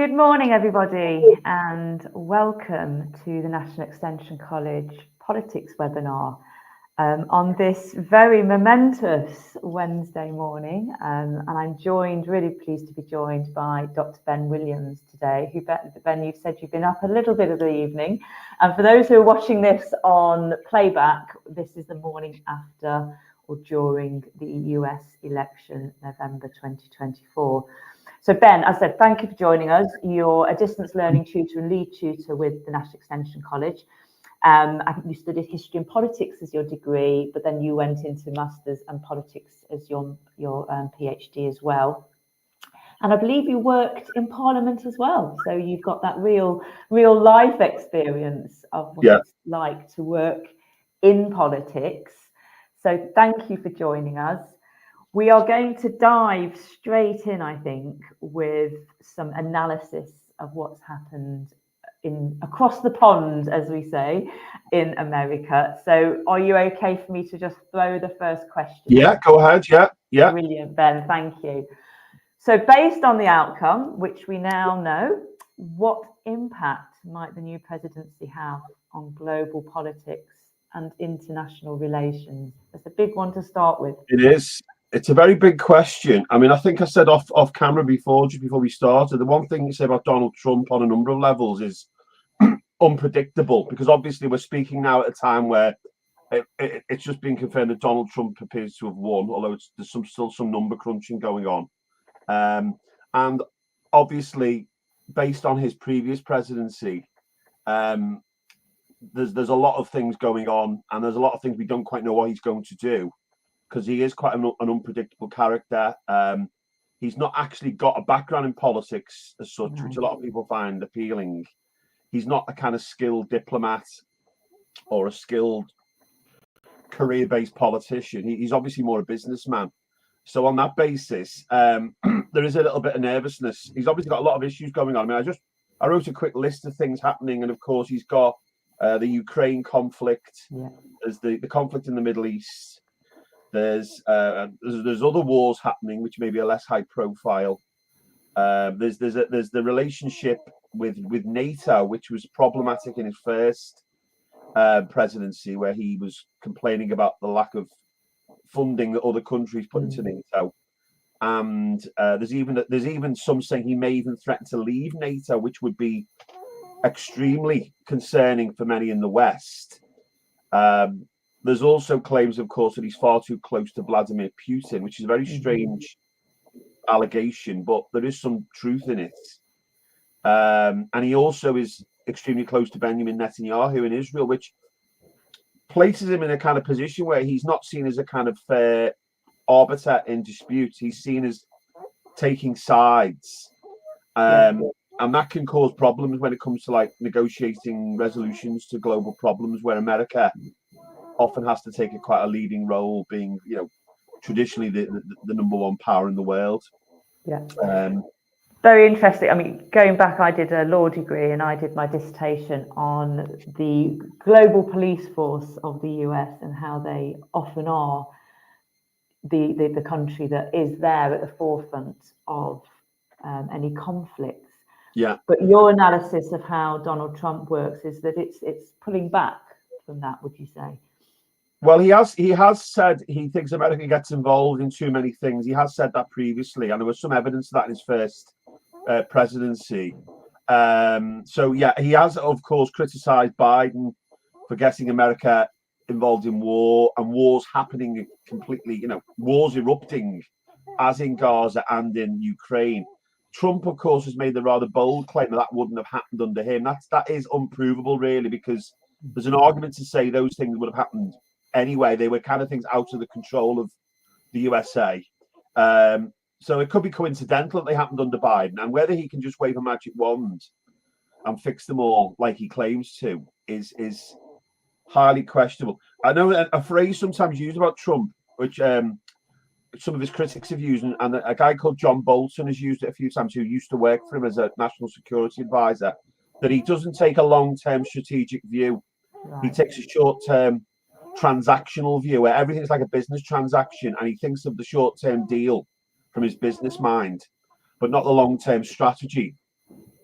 Good morning, everybody, and welcome to the National Extension College Politics webinar on this very momentous Wednesday morning. And I'm really pleased to be joined by Dr. Ben Williams today, who, Ben, you've said you've been up a little bit of the evening. And for those who are watching this on playback, this is the morning after or during the US election, November 2024. So Ben, as I said, thank you for joining us. You're a distance learning tutor and lead tutor with the National Extension College. I think you studied history and politics as your degree, but then you went into masters and politics as your PhD as well. And I believe you worked in Parliament as well. So you've got that real life experience of what it's like to work in politics. So thank you for joining us. We are going to dive straight in, I think, with some analysis of what's happened across the pond, as we say, in America. So are you okay for me to just throw the first question? Yeah, go ahead. Yeah. Brilliant, Ben. Thank you. So based on the outcome, which we now know, what impact might the new presidency have on global politics and international relations? That's a big one to start with. It is. It's a very big question. I mean, I think I said off camera before, just before we started, the one thing you say about Donald Trump on a number of levels is unpredictable, because obviously we're speaking now at a time where it's just been confirmed that Donald Trump appears to have won, although there's still some number crunching going on. And obviously, based on his previous presidency, there's a lot of things going on, and there's a lot of things we don't quite know what he's going to do, because he is quite an unpredictable character. He's not actually got a background in politics as such, which a lot of people find appealing. He's not a kind of skilled diplomat or a skilled career-based politician. He's obviously more a businessman. So on that basis, there is a little bit of nervousness. He's obviously got a lot of issues going on. I mean, I wrote a quick list of things happening, and of course he's got the Ukraine conflict. There's the conflict in the Middle East. There's other wars happening which maybe are less high profile. There's the relationship with NATO, which was problematic in his first presidency, where he was complaining about the lack of funding that other countries put into NATO. And there's even some saying he may even threaten to leave NATO, which would be extremely concerning for many in the West. There's also claims, of course, that he's far too close to Vladimir Putin, which is a very strange allegation, but there is some truth in it. And he also is extremely close to Benjamin Netanyahu in Israel, which places him in a kind of position where he's not seen as a kind of fair arbiter in disputes. He's seen as taking sides. And that can cause problems when it comes to like negotiating resolutions to global problems, where America often has to take quite a leading role, being, traditionally the number one power in the world. Very interesting. I mean, going back, I did a law degree and I did my dissertation on the global police force of the US and how they often are the country that is there at the forefront of any conflicts. But your analysis of how Donald Trump works is that it's pulling back from that, would you say? Well, he has said he thinks America gets involved in too many things. He has said that previously, and there was some evidence of that in his first presidency. So yeah, he has, of course, criticized Biden for getting America involved in war, and wars happening completely, wars erupting, as in Gaza and in Ukraine. Trump, of course, has made the rather bold claim that wouldn't have happened under him. That is unprovable, really, because there's an argument to say those things would have happened anyway. They were kind of things out of the control of the USA. So it could be coincidental that they happened under Biden, and whether he can just wave a magic wand and fix them all like he claims to is highly questionable. I know a phrase sometimes used about Trump, which some of his critics have used, and a guy called John Bolton has used it a few times, who used to work for him as a national security advisor, that he doesn't take a long-term strategic view. He takes a short-term transactional view, where everything's like a business transaction, and he thinks of the short-term deal from his business mind, but not the long-term strategy.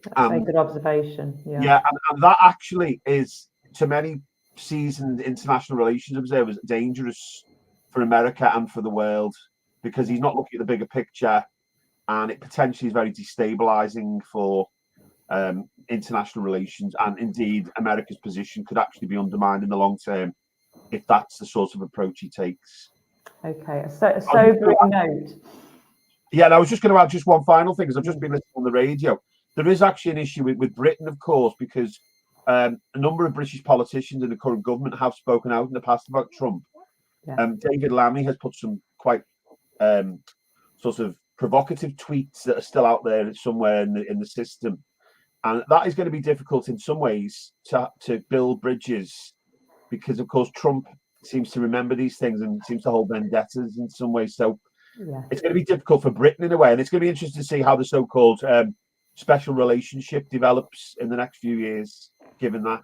That's a very good observation. Yeah. Yeah, and that actually is, to many seasoned international relations observers, dangerous for America and for the world, because he's not looking at the bigger picture, and it potentially is very destabilizing for international relations, and indeed America's position could actually be undermined in the long term if that's the sort of approach he takes. Okay, a sobering note. Yeah, and I was just going to add just one final thing, because I've just been listening on the radio. There is actually an issue with Britain, of course, because a number of British politicians in the current government have spoken out in the past about Trump. Yeah. David Lammy has put some quite sort of provocative tweets that are still out there somewhere in the system, and that is going to be difficult in some ways to build bridges, because of course Trump seems to remember these things and seems to hold vendettas in some ways. So it's going to be difficult for Britain in a way, and it's going to be interesting to see how the so-called special relationship develops in the next few years, given that.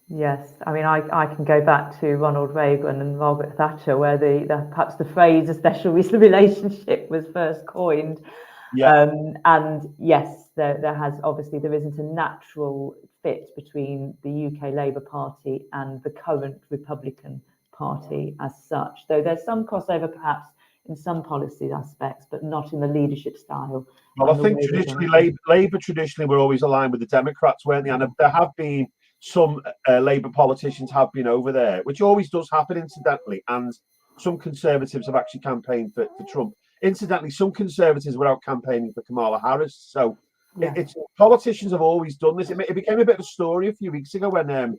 Yes, I mean, I can go back to Ronald Reagan and Margaret Thatcher, where perhaps the phrase "a special relationship" was first coined. Yeah. And yes, there isn't a natural fit between the UK Labour Party and the current Republican Party as such, though there's some crossover perhaps in some policy aspects, but not in the leadership style. Well, I think traditionally Labour traditionally were always aligned with the Democrats, weren't they? And there have been some Labour politicians have been over there, which always does happen, incidentally. And some Conservatives have actually campaigned for Trump. Incidentally, some Conservatives were out campaigning for Kamala Harris. So politicians have always done this. It became a bit of a story a few weeks ago when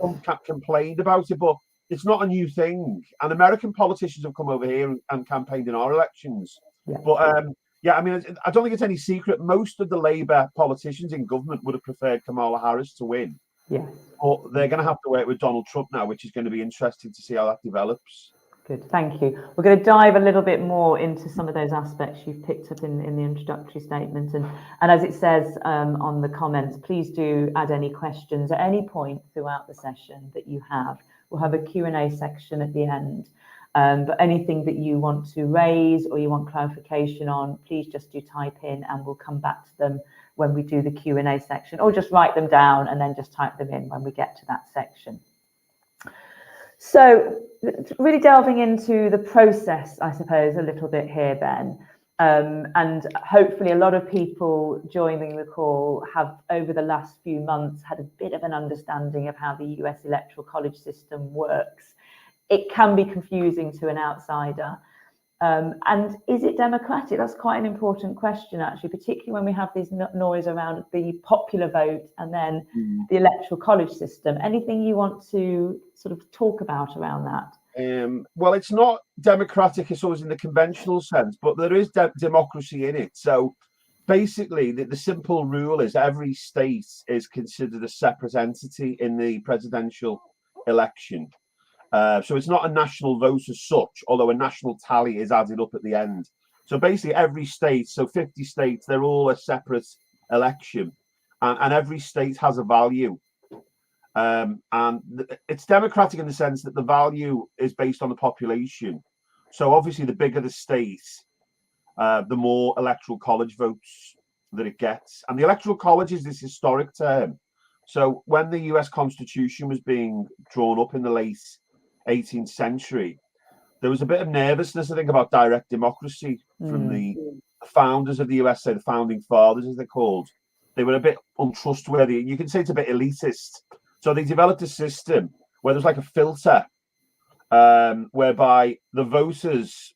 Trump complained about it, but it's not a new thing. And American politicians have come over here and campaigned in our elections. Yeah. But I mean, I don't think it's any secret. Most of the Labour politicians in government would have preferred Kamala Harris to win. Yeah. But they're going to have to work with Donald Trump now, which is going to be interesting to see how that develops. Good, thank you. We're going to dive a little bit more into some of those aspects you've picked up in the introductory statement. And as it says on the comments, please do add any questions at any point throughout the session that you have. We'll have a Q&A section at the end. But anything that you want to raise or you want clarification on, please just do type in and we'll come back to them when we do the Q&A section, or just write them down and then just type them in when we get to that section. So really delving into the process, I suppose, a little bit here, Ben, and hopefully a lot of people joining the call have over the last few months had a bit of an understanding of how the US electoral college system works. It can be confusing to an outsider. And is it democratic? That's quite an important question, actually, particularly when we have this noise around the popular vote and then the electoral college system. Anything you want to sort of talk about around that? Well, it's not democratic, it's always in the conventional sense, but there is democracy in it. So basically, the simple rule is every state is considered a separate entity in the presidential election. So it's not a national vote as such, although a national tally is added up at the end. So basically every state, so 50 states, they're all a separate election, and every state has a value. And it's democratic in the sense that the value is based on the population. So obviously the bigger the state, the more electoral college votes that it gets. And the electoral college is this historic term. So when the US Constitution was being drawn up in the late 18th century, there was a bit of nervousness, I think, about direct democracy from the founders of the USA, the founding fathers, as they're called. They were a bit untrustworthy. You can say it's a bit elitist. So they developed a system where there's like a filter whereby the voters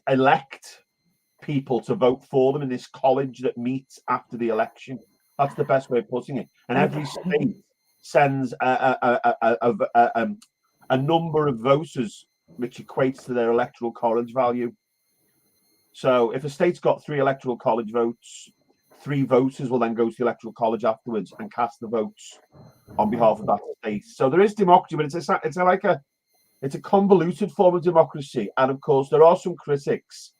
elect people to vote for them in this college that meets after the election. That's the best way of putting it. And every state sends a number of voters, which equates to their electoral college value. So if a state's got 3 electoral college votes, 3 voters will then go to the electoral college afterwards and cast the votes on behalf of that state. So there is democracy, but it's a convoluted form of democracy. And of course, there are some critics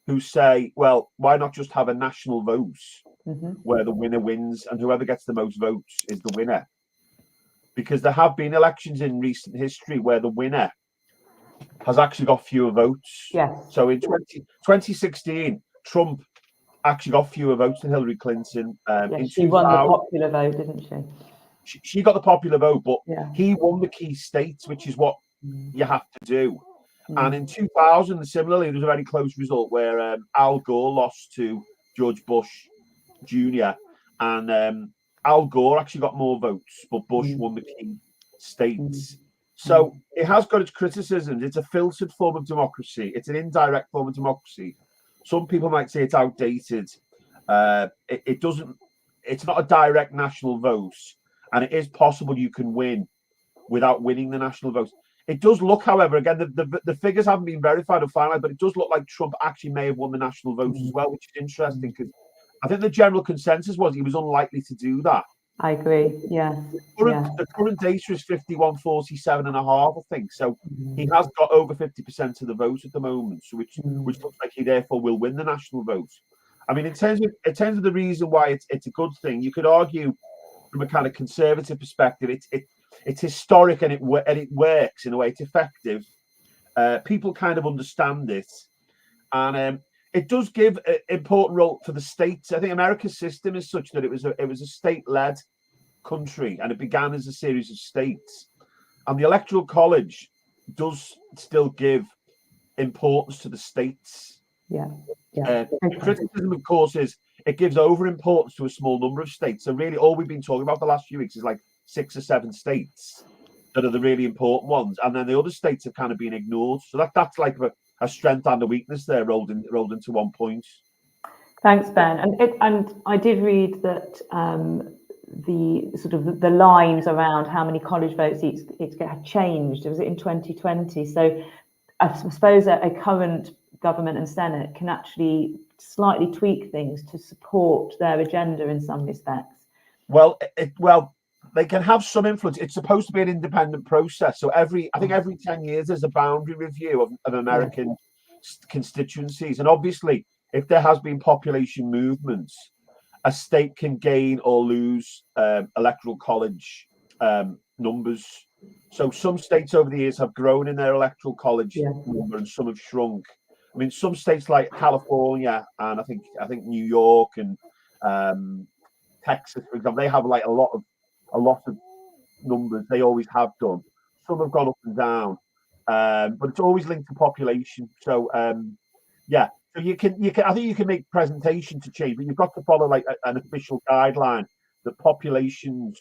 who say, well, why not just have a national vote where the winner wins and whoever gets the most votes is the winner? Because there have been elections in recent history where the winner has actually got fewer votes. Yes. So in 2016, Trump actually got fewer votes than Hillary Clinton. In she won the 2000, popular vote, didn't she? she got the popular vote, but Yeah. he won the key states, which is what you have to do. And in 2000, similarly, there was a very close result where Al Gore lost to George Bush Jr. And Al Gore actually got more votes, but Bush won the key states. So it has got its criticisms. It's a filtered form of democracy. It's an indirect form of democracy. Some people might say it's outdated. It doesn't. It's not a direct national vote, and it is possible you can win without winning the national vote. It does look, however, again, the figures haven't been verified or finalized, but it does look like Trump actually may have won the national votes as well, which is interesting because I think the general consensus was he was unlikely to do that. I agree. Yeah. The current data is 51-47.5, I think. So he has got over 50% of the vote at the moment, so which looks like he therefore will win the national vote. I mean, in terms of the reason why it's a good thing, you could argue from a kind of conservative perspective, it's historic and it works in a way. It's effective. People kind of understand it, and it does give an important role for the states. I think America's system is such that it was a state-led country, and it began as a series of states. And the Electoral College does still give importance to the states. The criticism, of course, is it gives over importance to a small number of states. So really, all we've been talking about the last few weeks is like 6 or 7 states that are the really important ones, and then the other states have kind of been ignored. So that's like a strength and a weakness there rolled into one point. Thanks, Ben. And I did read that the sort of the lines around how many college votes each had changed. Was it in 2020? So I suppose a current government and Senate can actually slightly tweak things to support their agenda in some respects. Well, they can have some influence. It's supposed to be an independent process. So I think every 10 years there's a boundary review of American constituencies. And obviously, if there has been population movements, a state can gain or lose electoral college numbers. So some states over the years have grown in their electoral college number, and some have shrunk. I mean, some states like California and I think New York and Texas, for example, they have like a lot of numbers. They always have done. Some have gone up and down, but it's always linked to population. So so you can. I think you can make presentation to change, but you've got to follow like an official guideline that populations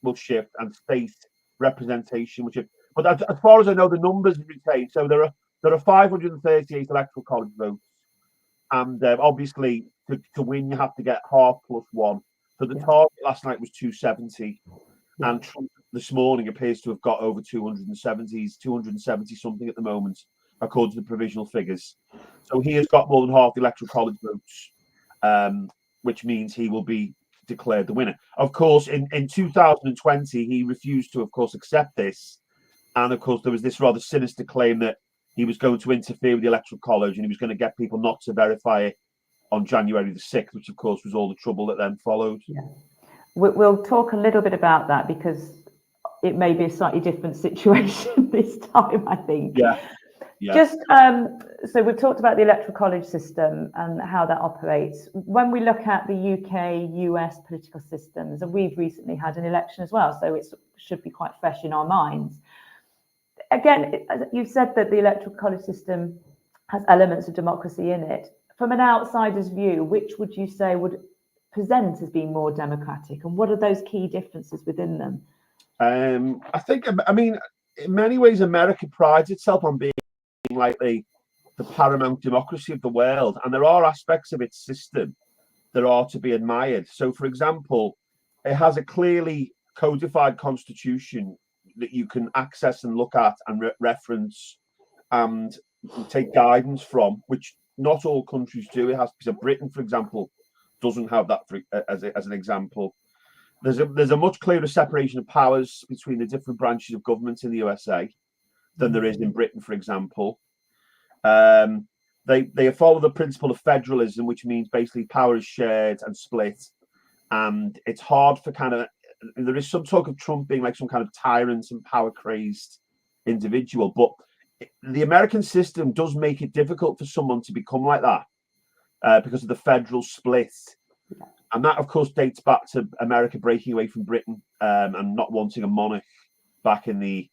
will shift and state representation will shift. But as far as I know, the numbers retain. So there are 538 electoral college votes, and obviously to win you have to get half plus one. So the target last night was 270, and Trump this morning appears to have got over 270 something at the moment, according to the provisional figures. So he has got more than half the electoral college votes, which means he will be declared the winner. Of course, in 2020, he refused to, of course, accept this. And of course, there was this rather sinister claim that he was going to interfere with the electoral college and he was going to get people not to verify it on January the 6th, which of course was all the trouble that then followed. Yeah. We'll talk a little bit about that because it may be a slightly different situation this time, I think. Yeah. Just so we've talked about the electoral college system and how that operates. When we look at the UK, US political systems, and we've recently had an election as well, so it should be quite fresh in our minds. Again, you've said that the electoral college system has elements of democracy in it. From an outsider's view, which would you say would present as being more democratic, and what are those key differences within them? I mean, in many ways, America prides itself on being like the paramount democracy of the world, and there are aspects of its system that are to be admired. So, for example, it has a clearly codified constitution that you can access and look at and reference and take guidance from, which not all countries do. It has, so Britain, for example, doesn't have that as an example. There's a much clearer separation of powers between the different branches of government in the USA than there is in Britain, for example. They follow the principle of federalism, which means basically power is shared and split, and it's hard for there is some talk of Trump being like some kind of tyrant and power crazed individual, but the American system does make it difficult for someone to become like that, because of the federal split. And that, of course, dates back to America breaking away from Britain and not wanting a monarch back in the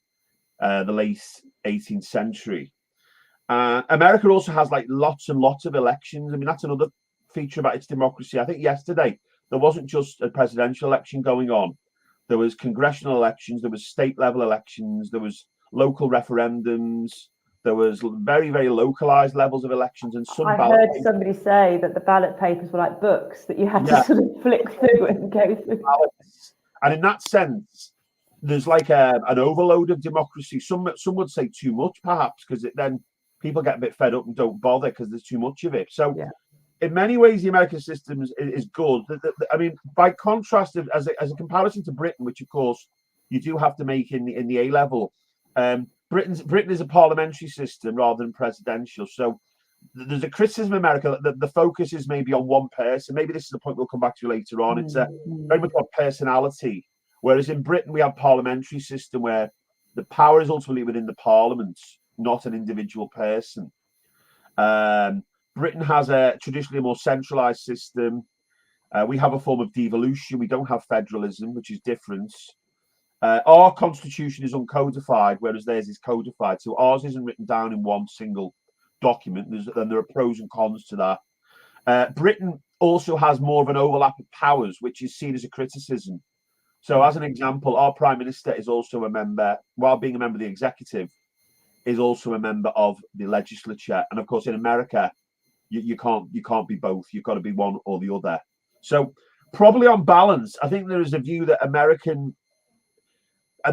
late 18th century. America also has like lots and lots of elections. I mean, that's another feature about its democracy. I think yesterday there wasn't just a presidential election going on. There was congressional elections, there was state level elections, there was local referendums, there was very, very localized levels of elections, and some I heard somebody say that the ballot papers were like books that you had to sort of flick through and go through. And in that sense, there's like an overload of democracy. Some would say too much, perhaps, because then people get a bit fed up and don't bother because there's too much of it. So, in many ways, the American system is good. I mean, by contrast, as a comparison to Britain, which of course you do have to make in the A level, Britain is a parliamentary system rather than presidential. So there's a criticism of America that the focus is maybe on one person. Maybe this is the point we'll come back to later on. It's very much about personality. Whereas in Britain, we have parliamentary system where the power is ultimately within the parliament, not an individual person. Britain has traditionally a more centralised system. We have a form of devolution. We don't have federalism, which is different. Our constitution is uncodified, whereas theirs is codified. So ours isn't written down in one single document. And there are pros and cons to that. Britain also has more of an overlap of powers, which is seen as a criticism. So as an example, our Prime Minister is also a member, while being a member of the executive, is also a member of the legislature. And of course, in America, you can't be both. You've got to be one or the other. So probably on balance, I think there is a view that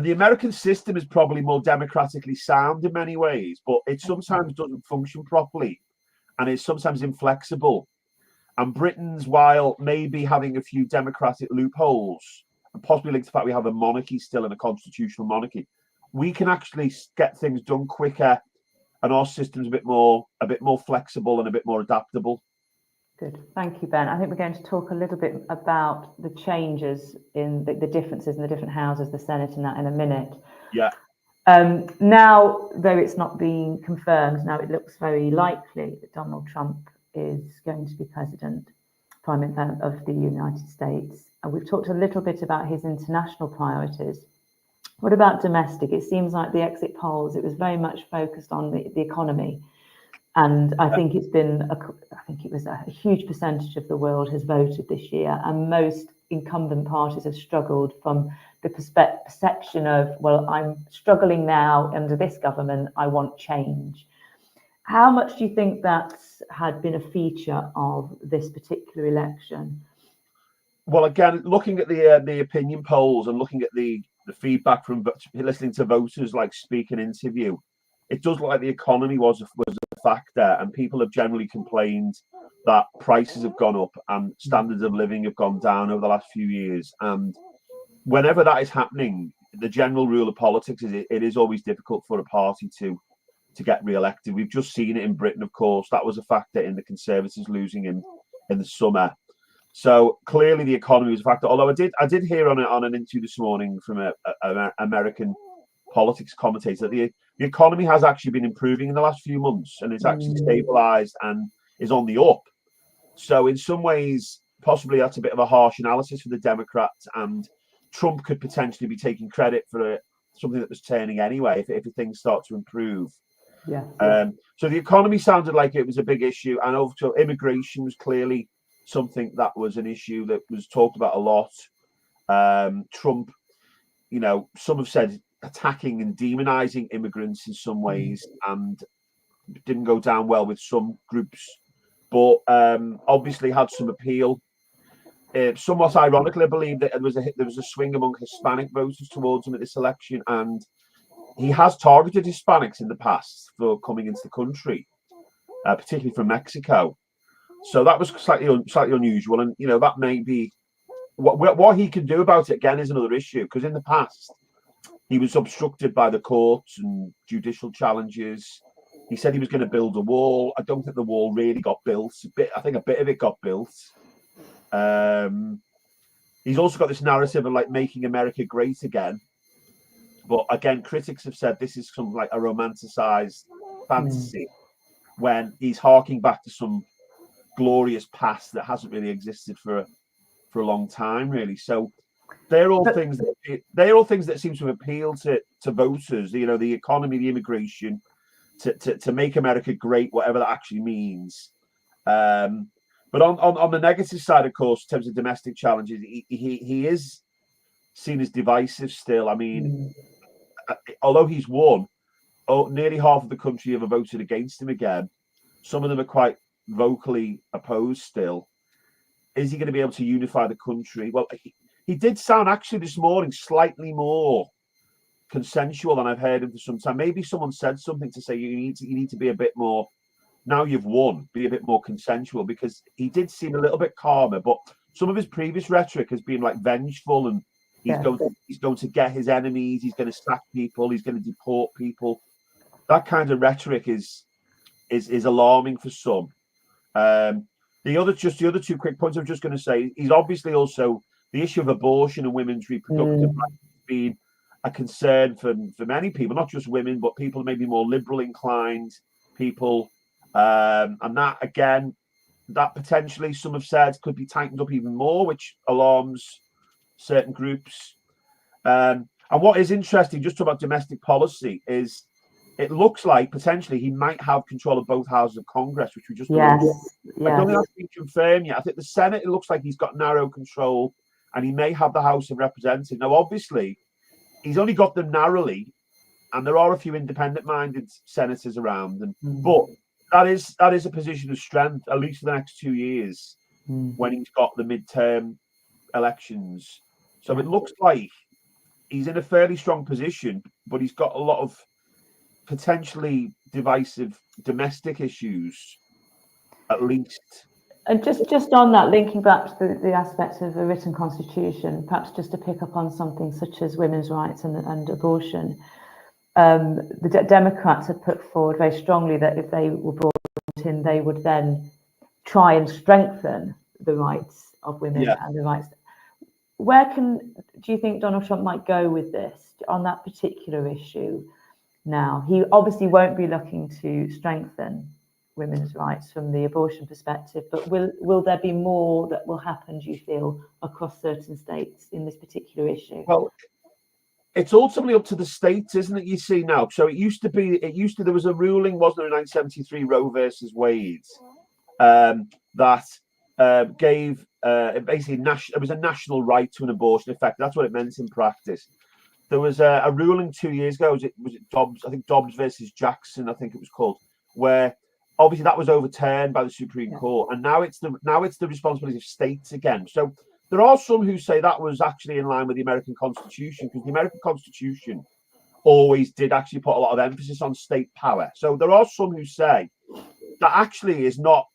the American system is probably more democratically sound in many ways, but it sometimes doesn't function properly and it's sometimes inflexible. And Britain's, while maybe having a few democratic loopholes, and possibly linked to the fact we have a monarchy still and a constitutional monarchy, we can actually get things done quicker, and our system's a bit more flexible and a bit more adaptable. Good, thank you, Ben. I think we're going to talk a little bit about the changes in the differences in the different houses, the Senate, and that in a minute. Yeah. Now, though it's not being confirmed, now it looks very likely that Donald Trump is going to be Prime Minister of the United States. And we've talked a little bit about his international priorities. What about domestic? It seems like the exit polls, it was very much focused on the economy. And I think it was a huge percentage of the world has voted this year. And most incumbent parties have struggled from the perception of, well, I'm struggling now under this government, I want change. How much do you think that's had been a feature of this particular election? Well, again, looking at the opinion polls and looking at the feedback from listening to voters like speak and interview, it does look like the economy was a factor, and people have generally complained that prices have gone up and standards of living have gone down over the last few years. And whenever that is happening, the general rule of politics is it is always difficult for a party to get re-elected. We've just seen it in Britain, of course. That was a factor in the Conservatives losing in the summer. So clearly the economy was a factor. Although I did hear on an interview this morning from an American politics commentator that the economy has actually been improving in the last few months, and it's actually stabilized and is on the up. So in some ways, possibly that's a bit of a harsh analysis for the Democrats, and Trump could potentially be taking credit for something that was turning anyway if things start to improve. Yeah. So the economy sounded like it was a big issue, and also immigration was clearly something that was an issue that was talked about a lot. Trump, some have said attacking and demonizing immigrants in some ways, and didn't go down well with some groups, but obviously had some appeal. Somewhat ironically, I believe that there was a swing among Hispanic voters towards him at this election, and he has targeted Hispanics in the past for coming into the country, particularly from Mexico. So that was slightly unusual, and that may be what he can do about it. Again, is another issue, because in the past he was obstructed by the courts and judicial challenges. He said he was going to build a wall. I don't think the wall really got built. I think a bit of it got built. He's also got this narrative of like making America great again. But again, critics have said this is something like a romanticized fantasy when he's harking back to some glorious past that hasn't really existed for a long time, really. So they're all things that seem to appeal to voters. You know, the economy, the immigration, to make America great, whatever that actually means. But on the negative side, of course, in terms of domestic challenges, he is seen as divisive still. I mean, although he's won, nearly half of the country have voted against him again. Some of them are quite vocally opposed still. Is he going to be able to unify the country? Well, he did sound actually this morning slightly more consensual than I've heard him for some time. Maybe someone said something to say you need to be a bit more, now you've won, be a bit more consensual, because he did seem a little bit calmer. But some of his previous rhetoric has been like vengeful, and he's going to get his enemies, he's going to sack people, he's going to deport people. That kind of rhetoric is alarming for some. The other two quick points I'm just going to say, he's obviously also, the issue of abortion and women's reproductive rights has been a concern for many people, not just women, but people maybe more liberal inclined people. And that, again, that potentially some have said could be tightened up even more, which alarms certain groups. And what is interesting, just about domestic policy, is it looks like potentially he might have control of both houses of Congress, which we just I don't think that's been confirmed yet. I think the Senate, it looks like he's got narrow control, and he may have the House of Representatives. Now, obviously, he's only got them narrowly, and there are a few independent-minded senators around, but that is a position of strength, at least for the next 2 years, when he's got the midterm elections. So it looks like he's in a fairly strong position, but he's got a lot of potentially divisive domestic issues, at least. And just on that, linking back to the aspects of a written constitution, perhaps just to pick up on something such as women's rights and abortion, the Democrats have put forward very strongly that if they were brought in, they would then try and strengthen the rights of women and the rights. Where do you think Donald Trump might go with this on that particular issue? Now, he obviously won't be looking to strengthen women's rights from the abortion perspective, but will there be more that will happen, do you feel, across certain states in this particular issue? Well, it's ultimately up to the states, isn't it? You see now. So there was a ruling, wasn't there, in 1973, Roe versus Wade, that gave basically it was a national right to an abortion. In fact, that's what it meant in practice. There was a ruling 2 years ago. Was it Dobbs? I think Dobbs versus Jackson, I think it was called, where obviously that was overturned by the Supreme Court, and now it's the responsibility of states again. So there are some who say that was actually in line with the American Constitution, because the American Constitution always did actually put a lot of emphasis on state power. So there are some who say that actually is not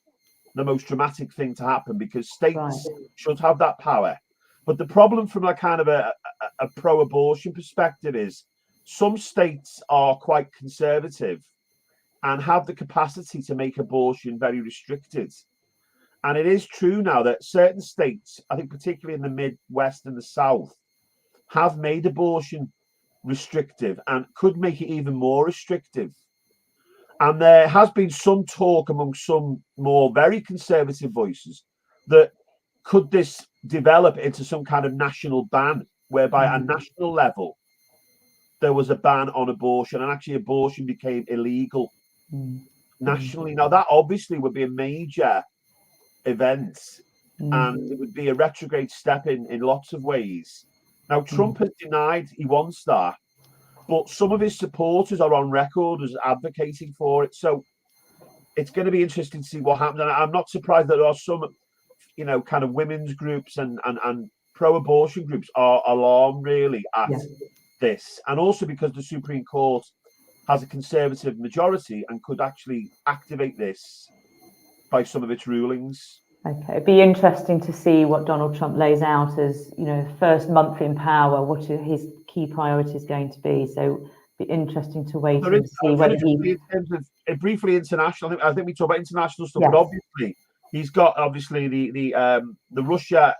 the most dramatic thing to happen, because states should have that power. But the problem from a kind of a pro-abortion perspective is some states are quite conservative and have the capacity to make abortion very restricted. And it is true now that certain states, I think particularly in the Midwest and the South, have made abortion restrictive and could make it even more restrictive. And there has been some talk among some more very conservative voices that could this develop into some kind of national ban, whereby at a national level there was a ban on abortion, and actually abortion became illegal nationally. Now that obviously would be a major event, and it would be a retrograde step in lots of ways. Now Trump has denied he wants that, but some of his supporters are on record as advocating for it. So it's going to be interesting to see what happens. And I'm not surprised that there are some, kind of women's groups and pro-abortion groups are alarmed really at this. And also because the Supreme Court has a conservative majority and could actually activate this by some of its rulings. Okay, it'd be interesting to see what Donald Trump lays out as, first month in power, what are his key priorities going to be. So it'd be interesting to wait and see whether he... In terms of briefly international, I think we talk about international stuff, but obviously he's got the Russia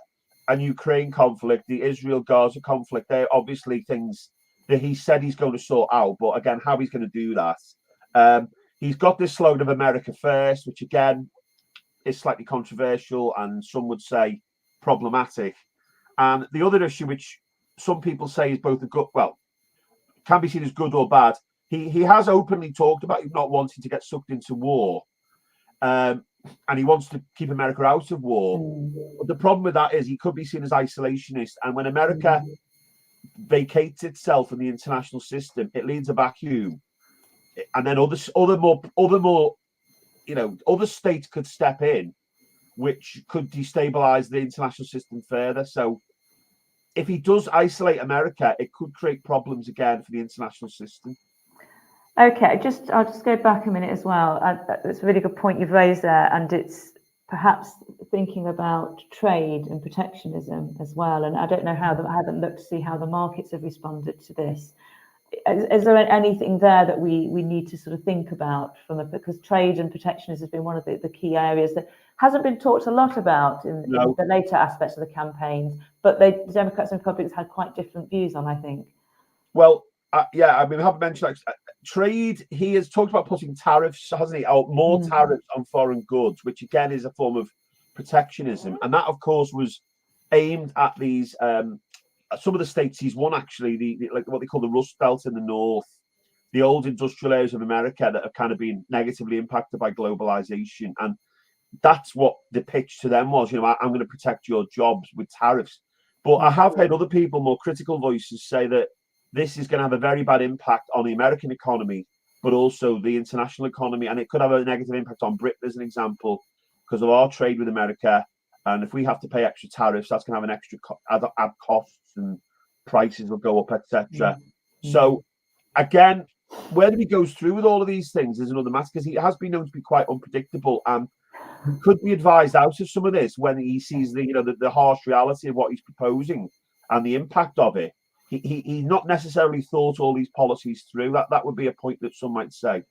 and Ukraine conflict, the Israel-Gaza conflict. They're obviously things that he said he's going to sort out, but again, how he's going to do that. He's got this slogan of America First, which again, is slightly controversial, and some would say problematic. And the other issue, which some people say is both a good, well, can be seen as good or bad. He has openly talked about not wanting to get sucked into war, and he wants to keep America out of war. But the problem with that is he could be seen as isolationist, and when America vacates itself from the international system, it leaves a vacuum, and then other states could step in, which could destabilize the international system further. So if he does isolate America, it could create problems again for the international system. Okay, I'll just go back a minute as well. It's a really good point you've raised there, and it's perhaps thinking about trade and protectionism as well. And I don't know how I haven't looked to see how the markets have responded to this. Is there anything there that we need to sort of think about because trade and protectionism has been one of the key areas that hasn't been talked a lot about in the later aspects of the campaigns, but the Democrats and Republicans had quite different views on, I think. Well, yeah, I mean, we haven't mentioned trade. He has talked about putting tariffs, hasn't he? More tariffs on foreign goods, which again is a form of protectionism, and that, of course, was aimed at these some of the states he's won. Actually, like what they call the Rust Belt in the north, the old industrial areas of America that have kind of been negatively impacted by globalization, and that's what the pitch to them was. I'm going to protect your jobs with tariffs. But I have heard other people, more critical voices, say that this is going to have a very bad impact on the American economy, but also the international economy. And it could have a negative impact on Britain, as an example, because of our trade with America. And if we have to pay extra tariffs, that's going to have an extra add costs, and prices will go up, etc. So, again, whether he goes through with all of these things is another matter, because he has been known to be quite unpredictable and could be advised out of some of this when he sees the harsh reality of what he's proposing and the impact of it. He's not necessarily thought all these policies through. That would be a point that some might say.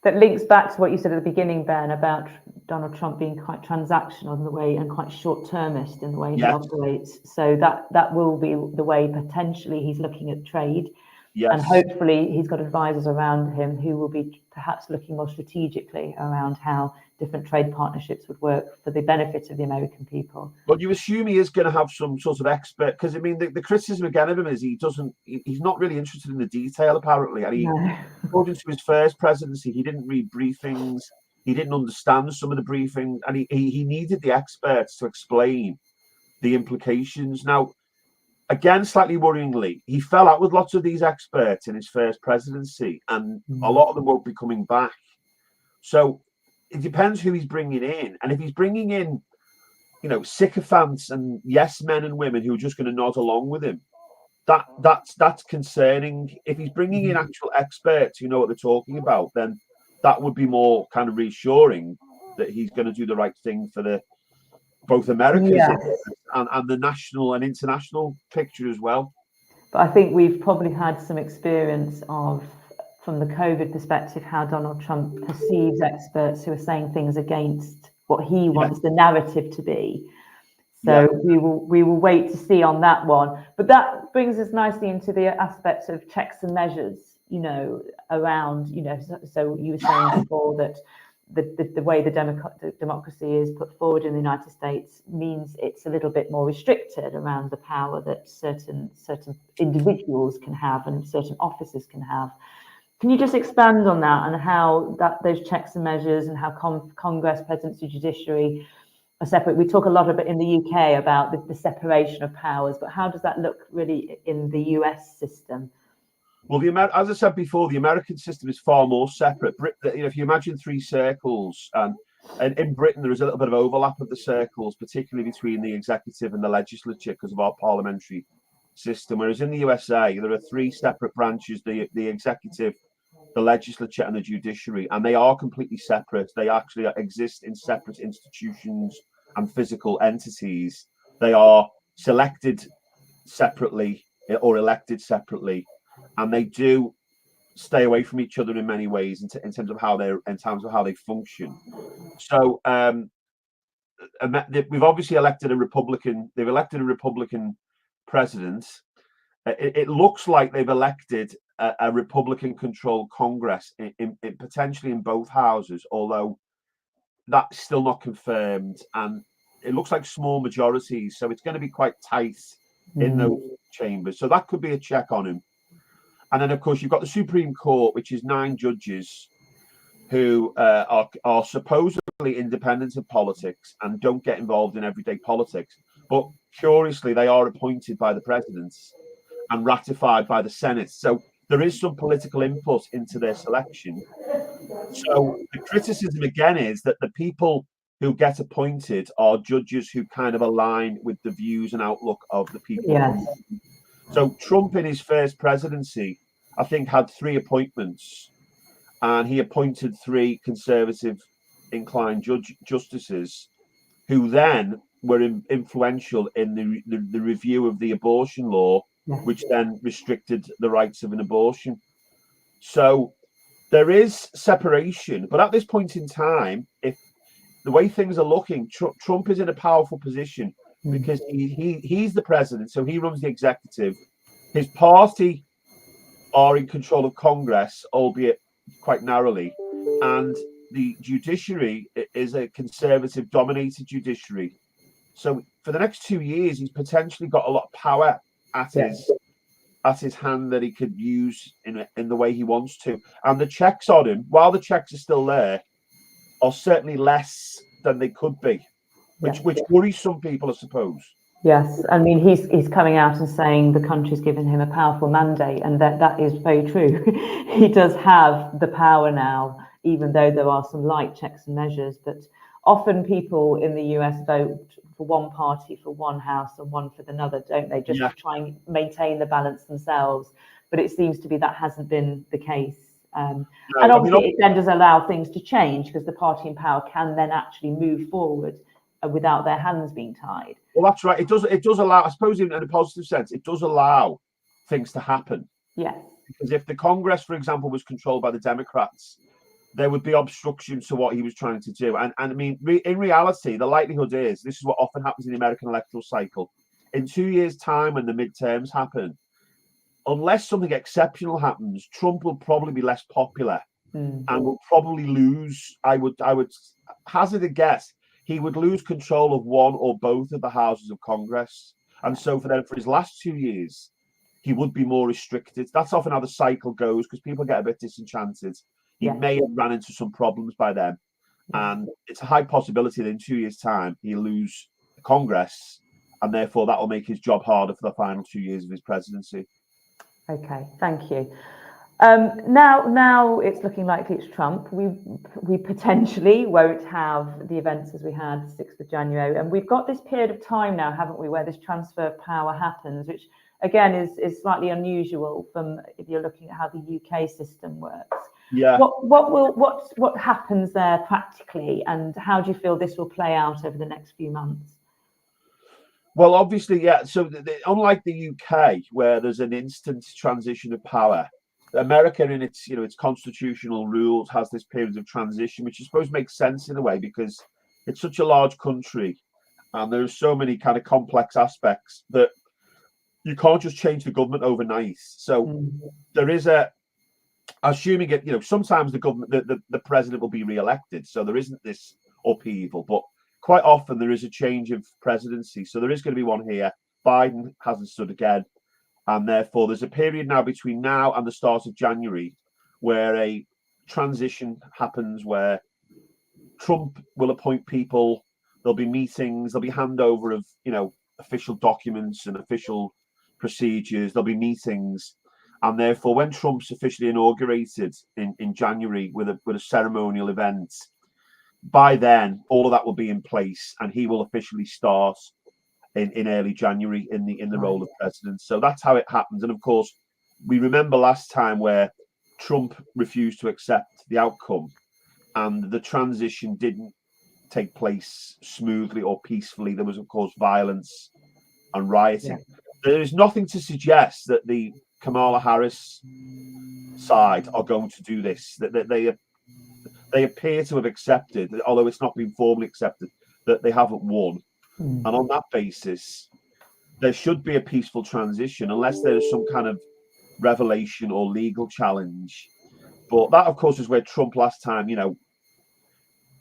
That links back to what you said at the beginning, Ben, about Donald Trump being quite transactional in the way and quite short-termist in the way he operates. So that will be the way potentially he's looking at trade. Yes. And hopefully he's got advisors around him who will be perhaps looking more strategically around how different trade partnerships would work for the benefit of the American people. But you assume he is going to have some sort of expert, because I mean the criticism again of him is he's not really interested in the detail, apparently. And according to his first presidency, he didn't read briefings, he didn't understand some of the briefings, and he needed the experts to explain the implications. Now, again, slightly worryingly, he fell out with lots of these experts in his first presidency, and a lot of them won't be coming back. So it depends who he's bringing in. And if he's bringing in, sycophants and yes men and women who are just going to nod along with him, that's concerning. If he's bringing in actual experts who know what they're talking about, then that would be more kind of reassuring that he's going to do the right thing for both America's and the national and international picture as well. But I think we've probably had some experience of, from the COVID perspective, how Donald Trump perceives experts who are saying things against what he wants the narrative to be. So we will wait to see on that one. But that brings us nicely into the aspect of checks and measures, around, so you were saying before that the way the democracy is put forward in the United States means it's a little bit more restricted around the power that certain individuals can have and certain officers can have. Can you just expand on that and how those checks and measures and how Congress, presidency, judiciary are separate? We talk a lot about in the UK about the separation of powers, but how does that look really in the US system? Well, as I said before, the American system is far more separate. If you imagine three circles, and in Britain there is a little bit of overlap of the circles, particularly between the executive and the legislature because of our parliamentary system. Whereas in the USA, there are three separate branches: the executive, the legislature, and the judiciary, and they are completely separate. They actually exist in separate institutions and physical entities. They are selected separately or elected separately, and they do stay away from each other in many ways in terms of how they function. So we've obviously elected a Republican. They've elected a Republican president. It looks like they've elected a Republican-controlled Congress, in potentially in both houses. Although that's still not confirmed, and it looks like small majorities, so it's going to be quite tight in those chambers. So that could be a check on him. And then, of course, you've got the Supreme Court, which is 9 judges who are supposedly independent of politics and don't get involved in everyday politics. But curiously, they are appointed by the president and ratified by the Senate. So there is some political input into their selection. So the criticism again is that the people who get appointed are judges who kind of align with the views and outlook of the people. Yes. So Trump in his first presidency, I think, had 3 appointments, and he appointed 3 conservative inclined justices who then were influential in the review of the abortion law, which then restricted the rights of an abortion. So there is separation, but at this point in time, if the way things are looking, Trump is in a powerful position because he's the president, so he runs the executive. His party are in control of Congress, albeit quite narrowly, and the judiciary is a conservative dominated judiciary. So for the next 2 years, he's potentially got a lot of power at his hand that he could use in the way he wants to. And the checks on him, while the checks are still there, are certainly less than they could be, which worries some people, I suppose. Yes, I mean, he's coming out and saying the country's given him a powerful mandate, and that is very true. He does have the power now, even though there are some light checks and measures. But often people in the US vote for one party for one house and one for another, don't they? Just to try and maintain the balance themselves. But it seems to be that hasn't been the case. And obviously, it then does allow things to change because the party in power can then actually move forward without their hands being tied. Well, that's right. It does allow, I suppose, in a positive sense, it does allow things to happen. Yes. Because if the Congress, for example, was controlled by the Democrats, there would be obstruction to what he was trying to do. And I mean, in reality, the likelihood is, this is what often happens in the American electoral cycle. In 2 years' time, when the midterms happen, unless something exceptional happens, Trump will probably be less popular and will probably lose. I would hazard a guess. He would lose control of one or both of the houses of Congress. And so for his last 2 years, he would be more restricted. That's often how the cycle goes because people get a bit disenchanted. He may have ran into some problems by then. And it's a high possibility that in 2 years' time, he'll lose Congress. And therefore, that will make his job harder for the final 2 years of his presidency. Okay, thank you. Now it's looking likely it's Trump. We potentially won't have the events as we had 6th of January. And we've got this period of time now, haven't we, where this transfer of power happens, which again is slightly unusual from if you're looking at how the UK system works. Yeah. What happens there practically, and how do you feel this will play out over the next few months? Well, obviously, yeah. So unlike the UK, where there's an instant transition of power, America, in its constitutional rules, has this period of transition, which I suppose makes sense in a way because it's such a large country, and there are so many kind of complex aspects that you can't just change the government overnight. So there is assuming it, sometimes the government, the president will be re-elected, so there isn't this upheaval, but quite often there is a change of presidency. So there is going to be one here. Biden hasn't stood again. And therefore, there's a period now between now and the start of January where a transition happens where Trump will appoint people. There'll be meetings. There'll be handover of, official documents and official procedures. There'll be meetings. And therefore, when Trump's officially inaugurated in January with a ceremonial event, by then, all of that will be in place and he will officially start in early January in the role of president. So that's how it happens. And of course, we remember last time where Trump refused to accept the outcome and the transition didn't take place smoothly or peacefully. There was, of course, violence and rioting. Yeah. There is nothing to suggest that the Kamala Harris side are going to do this, that they appear to have accepted, although it's not been formally accepted, that they haven't won. And on that basis, there should be a peaceful transition unless there is some kind of revelation or legal challenge. But that, of course, is where Trump last time,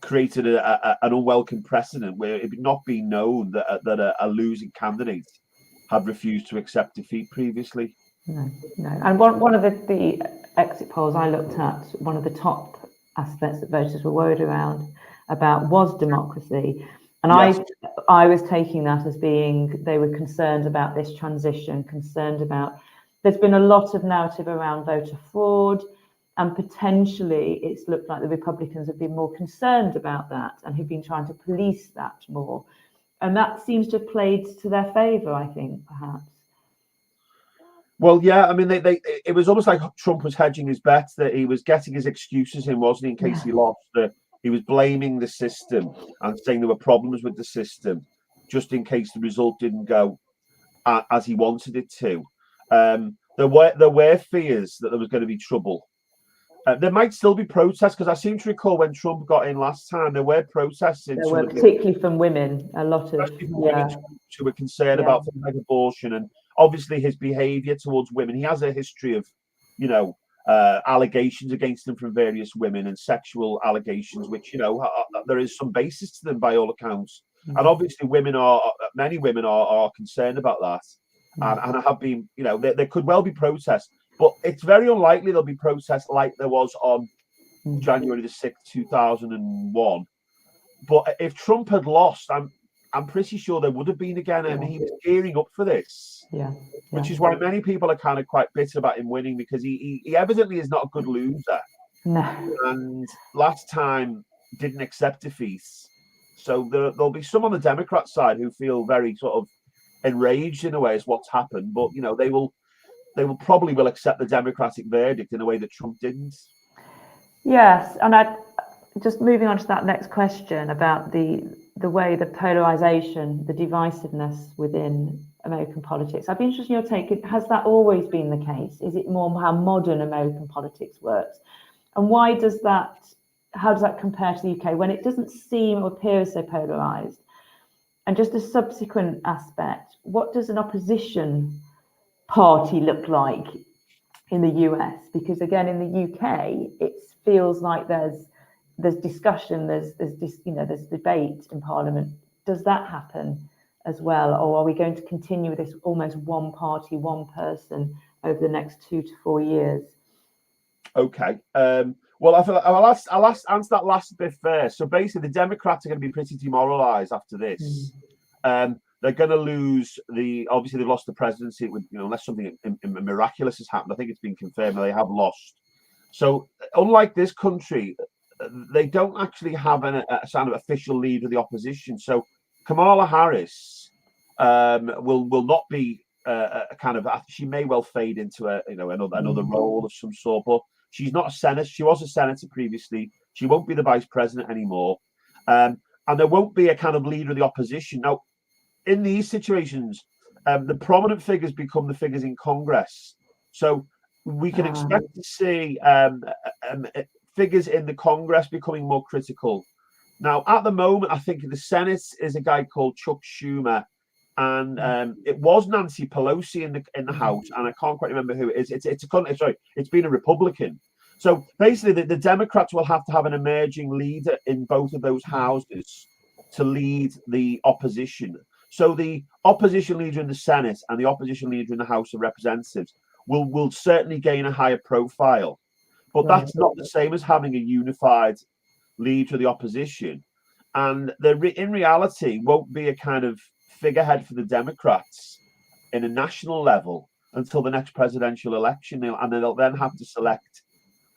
created an unwelcome precedent where it would not be known that a losing candidate had refused to accept defeat previously. No. And one of the exit polls I looked at, one of the top aspects that voters were worried about was democracy. And yes. I was taking that as being they were concerned about this transition, concerned about there's been a lot of narrative around voter fraud, and potentially it's looked like the Republicans have been more concerned about that and have been trying to police that more. And that seems to have played to their favour, I think, perhaps. Well, yeah, I mean, it was almost like Trump was hedging his bets, that he was getting his excuses in, wasn't he, in case he lost. He was blaming the system and saying there were problems with the system, just in case the result didn't go as he wanted it to. There were fears that there was going to be trouble. There might still be protests, because I seem to recall when Trump got in last time, there were protests. There were, particularly from women, a lot of women who were concerned about things like abortion, and obviously his behaviour towards women. He has a history of, allegations against him from various women and sexual allegations, which, there is some basis to them by all accounts. Mm-hmm. And obviously many women are concerned about that. Mm-hmm. And have been, there could well be protests. But it's very unlikely there'll be protests like there was on January the 6th, 2001. But if Trump had lost, I'm pretty sure there would have been again. I mean, he was gearing up for this. Which is why many people are kind of quite bitter about him winning, because he evidently is not a good loser. No. And last time didn't accept defeat. So there'll be some on the Democrat side who feel very sort of enraged in a way as what's happened. But, they will probably accept the Democratic verdict in a way that Trump didn't. Yes, and I just moving on to that next question about the way the polarization, the divisiveness within American politics. I'd be interested in your take. Has that always been the case? Is it more how modern American politics works? And how does that compare to the UK when it doesn't seem or appear so polarized? And just a subsequent aspect, what does an opposition party look like in the US? Because again, in the UK, it feels like there's discussion, there's debate in Parliament. Does that happen as well, or are we going to continue with this almost one party, one person over the next 2 to 4 years? Okay. Well, I'll answer that last bit first. So basically, the Democrats are going to be pretty demoralised after this. They're going to lose obviously they've lost the presidency, unless something miraculous has happened. I think it's been confirmed they have lost. So unlike this country, they don't actually have a kind of official leader of the opposition. So Kamala Harris will not be a kind of, she may well fade into another role of some sort, but she's not a senator. She was a senator previously. She won't be the vice president anymore. And there won't be a kind of leader of the opposition. Now, in these situations, the prominent figures become the figures in Congress. So we can expect to see figures in the Congress becoming more critical. Now, at the moment, I think the Senate is a guy called Chuck Schumer, and it was Nancy Pelosi in the House, and I can't quite remember who it is. It's been a Republican. So basically, the Democrats will have to have an emerging leader in both of those houses to lead the opposition. So the opposition leader in the Senate and the opposition leader in the House of Representatives will certainly gain a higher profile. But that's not the same as having a unified leader of the opposition. And there, in reality, won't be a kind of figurehead for the Democrats in a national level until the next presidential election. And they'll then have to select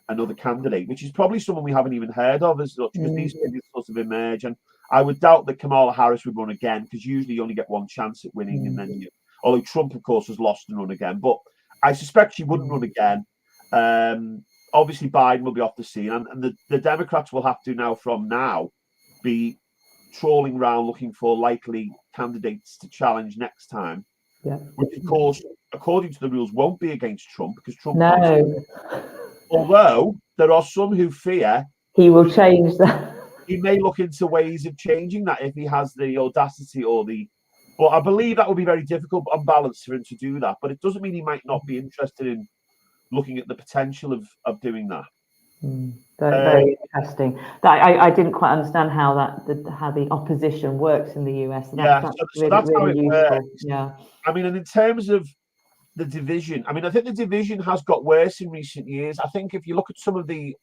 another candidate, which is probably someone we haven't even heard of as such, because these figures sort of emerge. And I would doubt that Kamala Harris would run again, because usually you only get one chance at winning. And then although Trump, of course, has lost and run again. But I suspect she wouldn't run again. Obviously, Biden will be off the scene. And the Democrats will have to from now be trawling around looking for likely candidates to challenge next time. Yeah. Which, of course, according to the rules, won't be against Trump, because Trump. No. Although there are some who fear he will change that. He may look into ways of changing that if he has the audacity but I believe that will be very difficult on balance for him to do that. But it doesn't mean he might not be interested in looking at the potential of doing that. Very interesting. I didn't quite understand how the opposition works in the US. And that's so that's how it useful. works. Yeah. I mean, and in terms of the division, I mean, I think the division has got worse in recent years. I think if you look at some of the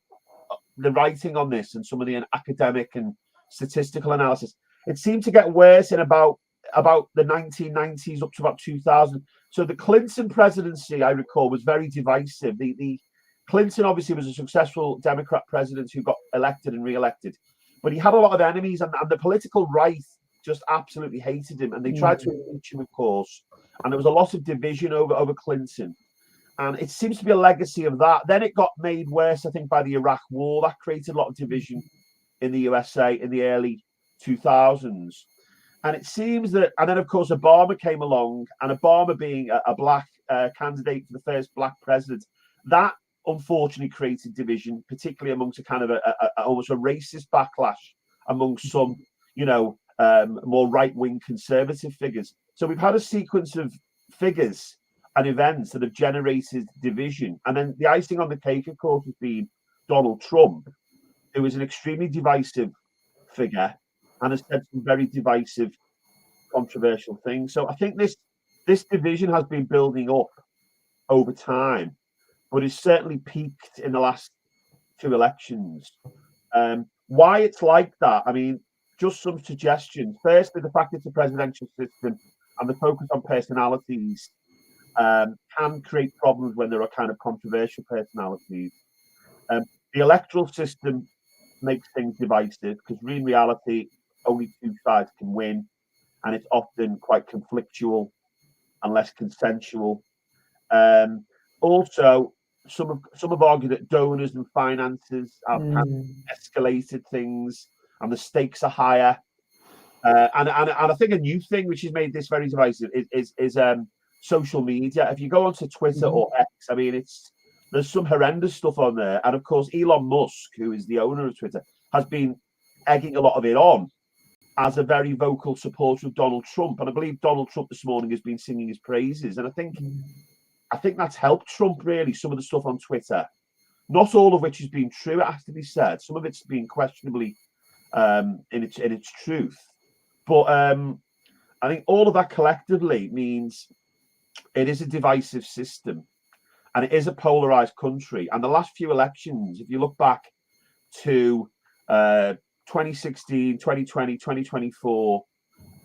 writing on this and some of the academic and statistical analysis, it seemed to get worse in about the 1990s up to about 2000. So the Clinton presidency, I recall, was very divisive. The Clinton obviously was a successful Democrat president who got elected and re-elected, but he had a lot of enemies, and the political right just absolutely hated him, and they tried to impeach him, of course, and there was a lot of division over Clinton. And it seems to be a legacy of that. Then it got made worse, I think, by the Iraq War. That created a lot of division in the USA in the early 2000s. And it seems that, and then, of course, Obama came along, and Obama being a black candidate for the first black president, that unfortunately created division, particularly amongst a kind of almost a racist backlash amongst some, more right-wing conservative figures. So we've had a sequence of figures and events that have generated division. And then the icing on the cake, of course, has been Donald Trump, who is an extremely divisive figure and has said some very divisive, controversial things. So I think this division has been building up over time, but it's certainly peaked in the last two elections. Why it's like that, I mean, just some suggestions. Firstly, the fact it's a presidential system and the focus on personalities can create problems when there are kind of controversial personalities. The electoral system makes things divisive because in reality, only two sides can win, and it's often quite conflictual and less consensual. Also, some have argued that donors and finances have kind of escalated things, and the stakes are higher. And I think a new thing which has made this very divisive is social media. If you go onto Twitter or X, I mean, there's some horrendous stuff on there. And of course, Elon Musk, who is the owner of Twitter, has been egging a lot of it on as a very vocal supporter of Donald Trump. And I believe Donald Trump this morning has been singing his praises. And I think that's helped Trump, really, some of the stuff on Twitter. Not all of which has been true, it has to be said. Some of it's been questionably in its truth. But I think all of that collectively means it is a divisive system, and it is a polarized country. And the last few elections, if you look back to 2016, 2020, 2024,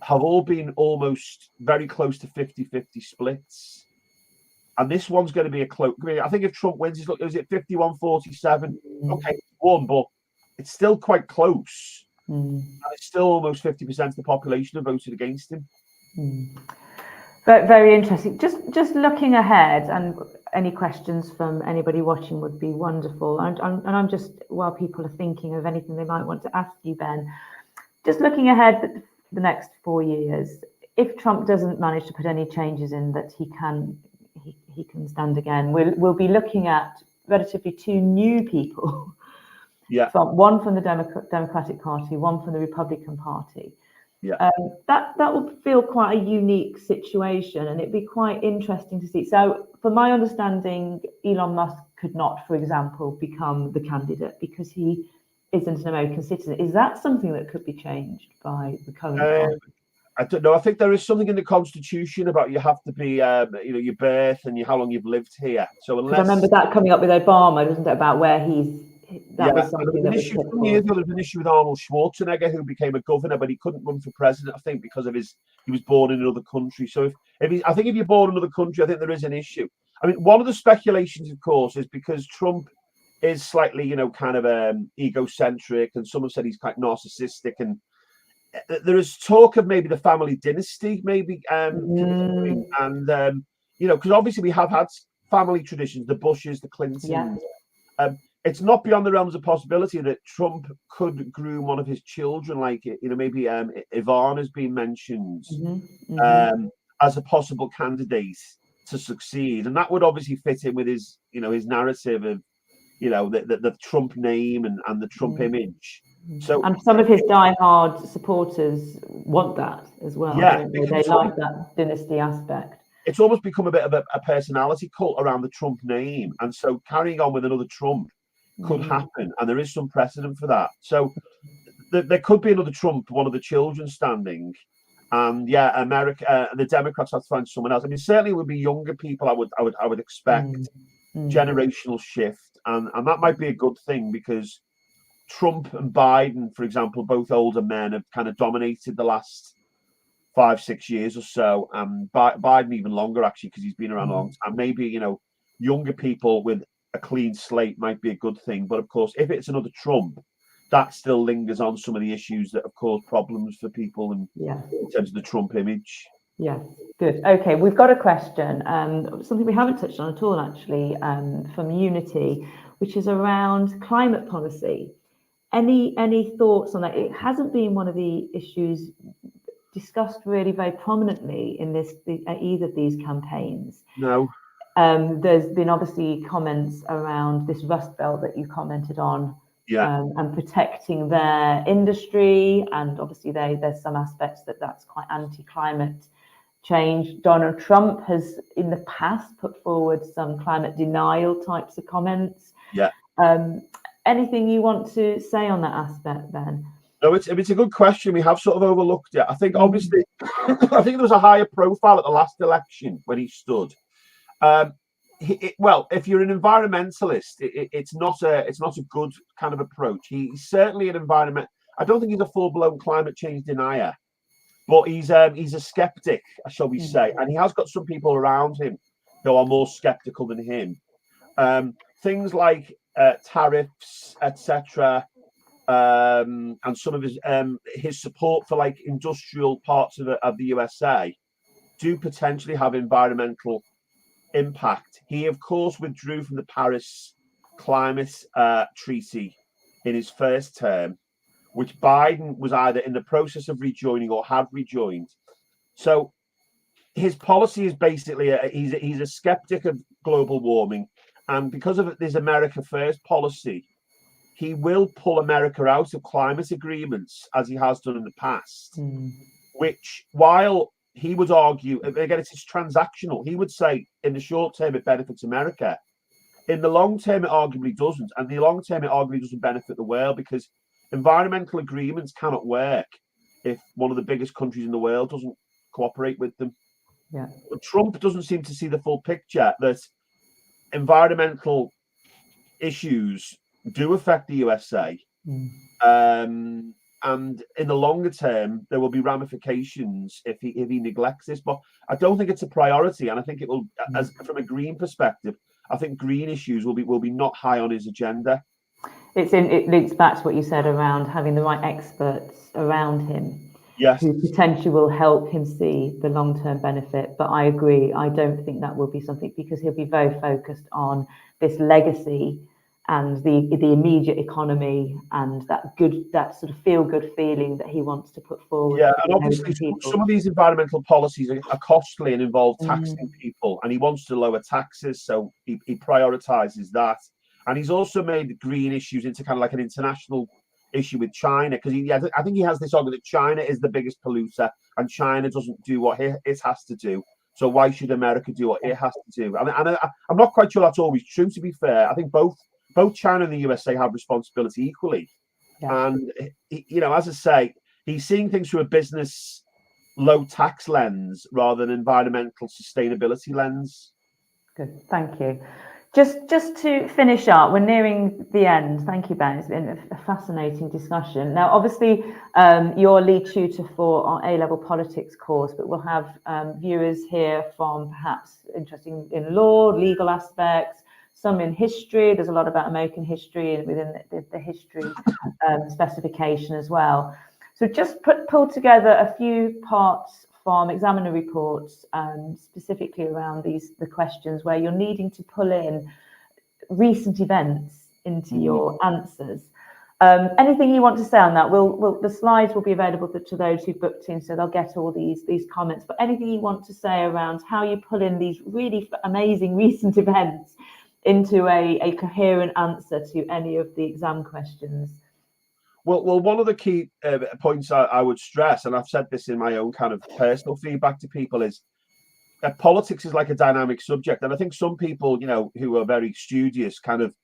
have all been almost very close to 50-50 splits. And this one's going to be a close. I think if Trump wins, is it 51-47? Okay, won, but it's still quite close. And it's still almost 50% of the population have voted against him. But very interesting. Just looking ahead, and any questions from anybody watching would be wonderful. And I'm just, while people are thinking of anything they might want to ask you, Ben, just looking ahead the next 4 years, if Trump doesn't manage to put any changes in that he can stand again, we'll be looking at relatively two new people. Yeah. One from the Democratic Party, one from the Republican Party. Yeah. That would feel quite a unique situation, and it'd be quite interesting to see. So, from my understanding, Elon Musk could not, for example, become the candidate because he isn't an American citizen. Is that something that could be changed by the current? I don't know. I think there is something in the Constitution about you have to be, your birth and how long you've lived here. So unless I remember that coming up with Obama, wasn't it, about where he's. That was something that was some years ago. There was an issue with Arnold Schwarzenegger, who became a governor, but he couldn't run for president. I think because of he was born in another country. So if you're born in another country, I think there is an issue. I mean, one of the speculations, of course, is because Trump is slightly, kind of egocentric, and some have said he's quite narcissistic, and there is talk of maybe the family dynasty, maybe, and because obviously we have had family traditions, the Bushes, the Clintons. Yeah. It's not beyond the realms of possibility that Trump could groom one of his children, like maybe Ivan has been mentioned as a possible candidate to succeed, and that would obviously fit in with his his narrative of the Trump name and the Trump image. So, and some of his diehard supporters want that as well. Yeah, they like that dynasty aspect. It's almost become a bit of a personality cult around the Trump name, and so carrying on with another Trump could happen, and there is some precedent for that. So there could be another Trump, one of the children standing, and yeah, America, the Democrats have to find someone else. I mean, certainly it would be younger people. I would expect generational shift, and that might be a good thing, because Trump and Biden, for example, both older men, have kind of dominated the last 5-6 years or so. Biden even longer, actually, because he's been around a long time. Maybe, younger people with a clean slate might be a good thing. But of course, if it's another Trump, that still lingers on some of the issues that have caused problems for people in terms of the Trump image. Yeah, good. Okay, we've got a question, something we haven't touched on at all, actually, from Unity, which is around climate policy. Any thoughts on that? It hasn't been one of the issues discussed really very prominently in either of these campaigns. No. There's been obviously comments around this Rust Belt that you commented on, and protecting their industry, and obviously there's some aspects that's quite anti-climate change. Donald Trump has in the past put forward some climate denial types of comments. Yeah. Anything you want to say on that aspect, Ben? No, it's a good question. We have sort of overlooked it. I think obviously, I think there was a higher profile at the last election when he stood. Well, if you're an environmentalist, it's not a good kind of approach. He's certainly an environment. I don't think he's a full-blown climate change denier, but he's a skeptic, shall we say, and he has got some people around him who are more skeptical than him. Things like tariffs, etc., and some of his support for like industrial parts of the USA do potentially have environmental impact. He, of course, withdrew from the Paris Climate Treaty in his first term, which Biden was either in the process of rejoining or had rejoined. So his policy is basically he's a skeptic of global warming, and because of this America First policy, he will pull America out of climate agreements, as he has done in the past, which, while he would argue, again, it's transactional. He would say in the short term it benefits America. In the long term, it arguably doesn't. And the long term, it arguably doesn't benefit the world, because environmental agreements cannot work if one of the biggest countries in the world doesn't cooperate with them. Yeah. But Trump doesn't seem to see the full picture, that environmental issues do affect the USA. And in the longer term, there will be ramifications if he neglects this. But I don't think it's a priority, and I think it will, as from a green perspective, I think green issues will be not high on his agenda. It links back to what you said around having the right experts around him, yes, who potentially will help him see the long-term benefit. But I agree, I don't think that will be something, because he'll be very focused on this legacy and the immediate economy and that sort of feel-good feeling that he wants to put forward. Yeah, and obviously some of these environmental policies are costly and involve taxing people, and he wants to lower taxes, so he prioritizes that. And he's also made green issues into kind of like an international issue with China, because I think he has this argument that China is the biggest polluter and China doesn't do what it has to do. So why should America do what it has to do? And I'm not quite sure that's always true, to be fair. I think both China and the USA have responsibility equally. Yeah. And, as I say, he's seeing things through a business low tax lens rather than environmental sustainability lens. Good, thank you. Just to finish up, we're nearing the end. Thank you, Ben. It's been a fascinating discussion. Now, obviously, you're lead tutor for our A-level politics course, but we'll have viewers here from perhaps interested in law, legal aspects, some in history. There's a lot about American history and within the history specification as well. So just pull together a few parts from examiner reports, specifically around the questions where you're needing to pull in recent events into your answers. Anything you want to say on that? The slides will be available to those who booked in, so they'll get all these comments. But anything you want to say around how you pull in these really amazing recent events into a coherent answer to any of the exam questions? Well, one of the key points I would stress, and I've said this in my own kind of personal feedback to people, is that politics is like a dynamic subject. And I think some people, who are very studious kind of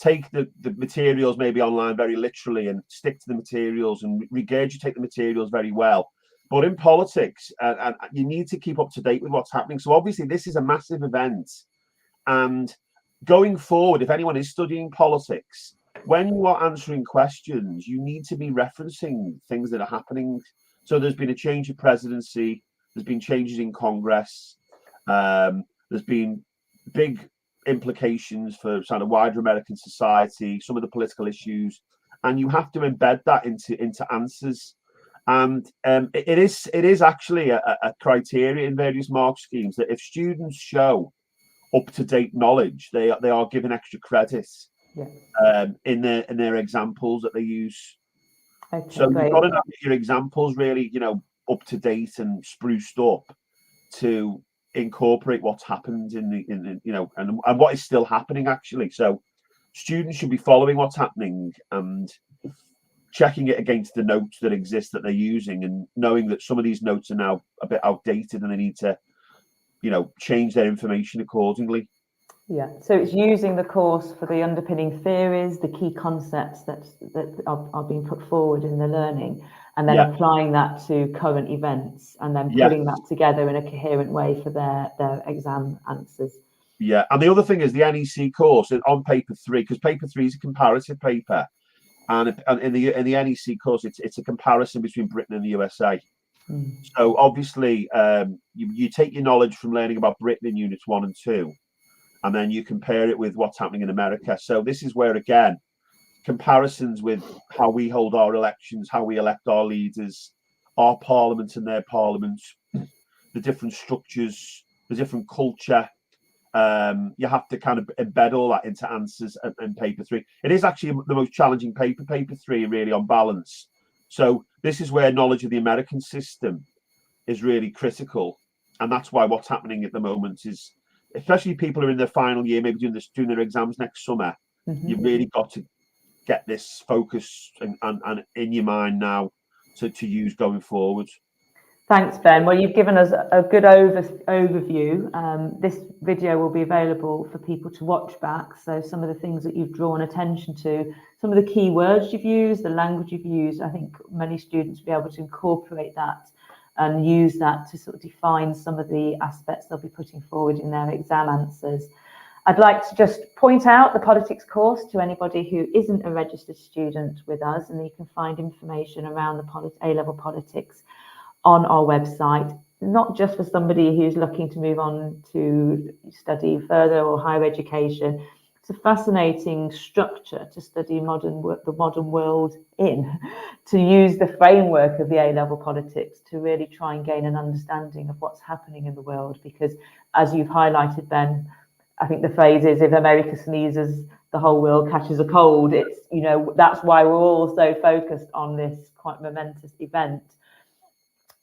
take the materials maybe online very literally and stick to the materials and regurgitate the materials very well. But in politics, and you need to keep up to date with what's happening. So obviously this is a massive event, and going forward, if anyone is studying politics, when you are answering questions, you need to be referencing things that are happening. So there's been a change of presidency, there's been changes in Congress, there's been big implications for sort of wider American society, some of the political issues, and you have to embed that into answers. And it is actually a criteria in various mark schemes that if students show up-to-date knowledge, they are given extra credit in their examples that they use. Okay, so great. You've got to have your examples really, up to date and spruced up to incorporate what's happened in and what is still happening actually. So students should be following what's happening and checking it against the notes that exist that they're using, and knowing that some of these notes are now a bit outdated and they need to change their information accordingly. Yeah, so it's using the course for the underpinning theories, the key concepts that are being put forward in the learning, and then applying that to current events, and then putting that together in a coherent way for their exam answers. Yeah, and the other thing is the NEC course on paper 3, because paper 3 is a comparative paper, and in the NEC course it's a comparison between Britain and the USA. So obviously you take your knowledge from learning about Britain in units 1 and 2, and then you compare it with what's happening in America. So this is where, again, comparisons with how we hold our elections, how we elect our leaders, our parliaments and their parliaments, the different structures, the different culture. You have to kind of embed all that into answers in paper 3. It is actually the most challenging paper 3, really, on balance. So this is where knowledge of the American system is really critical. And that's why what's happening at the moment is, especially people who are in their final year, maybe doing their exams next summer, you've really got to get this focus and in your mind now to use going forward. Thanks, Ben. Well, you've given us a good overview. This video will be available for people to watch back. So some of the things that you've drawn attention to, some of the key words you've used, the language you've used, I think many students will be able to incorporate that and use that to sort of define some of the aspects they'll be putting forward in their exam answers. I'd like to just point out the politics course to anybody who isn't a registered student with us, and you can find information around the A-level politics on our website, not just for somebody who's looking to move on to study further or higher education. It's a fascinating structure to study the modern world in, to use the framework of the A-level politics to really try and gain an understanding of what's happening in the world. Because as you've highlighted, Ben, I think the phrase is, if America sneezes, the whole world catches a cold. It's, that's why we're all so focused on this quite momentous event.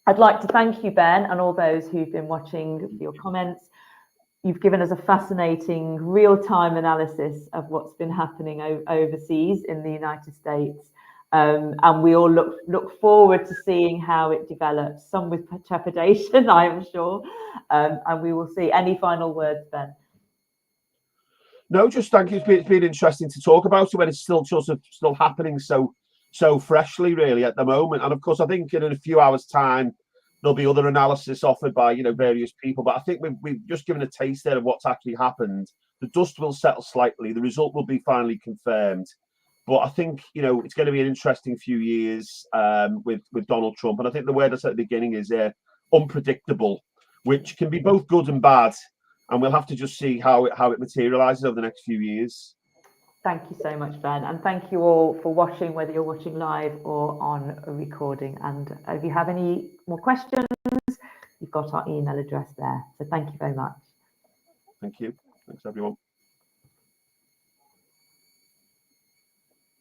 I'd like to thank you, Ben, and all those who've been watching for your comments. You've given us a fascinating real-time analysis of what's been happening overseas in the United States. And we all look forward to seeing how it develops, some with trepidation, I am sure. And we will see. Any final words, Ben? No, just thank you. It's been interesting to talk about it when it's still happening so freshly, really, at the moment. And of course, I think in a few hours' time, there'll be other analysis offered by various people. But I think we've just given a taste there of what's actually happened. The dust will settle slightly. The result will be finally confirmed. But I think it's going to be an interesting few years with Donald Trump. And I think the word I said at the beginning is unpredictable, which can be both good and bad. And we'll have to just see how it materializes over the next few years. Thank you so much, Ben. And thank you all for watching, whether you're watching live or on a recording. And if you have any more questions, you've got our email address there. So thank you very much. Thank you. Thanks, everyone.